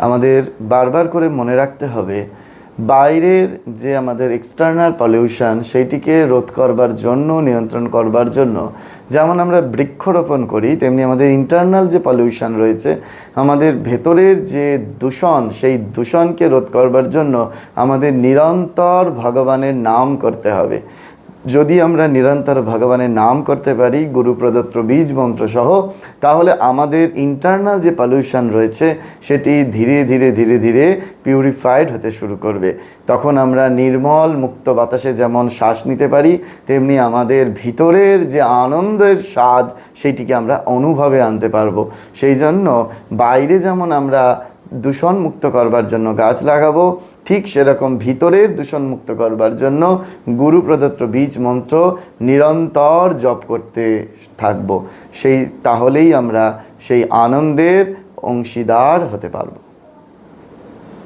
আমাদের বারবার করে মনে রাখতে হবে, বাইরের যে আমাদের এক্সটার্নাল পলিউশন সেইটিকে রোধ করবার জন্য, নিয়ন্ত্রণ করবার জন্য যেমন আমরা বৃক্ষরোপণ করি, তেমনি আমাদের ইন্টারনাল যে পলিউশন রয়েছে, আমাদের ভেতরের যে দূষণ, সেই দূষণকে রোধ করবার জন্য আমাদের নিরন্তর ভগবানের নাম করতে হবে। যদি আমরা নিরন্তর ভগবানের নাম করতে পারি গুরু প্রদত্ত বীজ মন্ত্র সহ, তাহলে আমাদের ইন্টারনাল যে পলিউশন রয়েছে সেটি ধীরে ধীরে ধীরে ধীরে পিউরিফাইড হতে শুরু করবে। তখন আমরা নির্মল মুক্ত বাতাসে যেমন শ্বাস নিতে পারি, তেমনি আমাদের ভিতরের যে আনন্দের স্বাদ সেইটিকে আমরা অনুভবে আনতে পারবো। সেই জন্য বাইরে যেমন আমরা দূষণ মুক্ত করবার জন্য গাছ লাগাবো, ঠিক সেরকম ভিতরের দূষণমুক্ত করবার জন্য গুরু প্রদত্ত বীজ মন্ত্র নিরন্তর জপ করতে থাকব। তাহলেই আমরা সেই আনন্দের অংশীদার হতে পারব।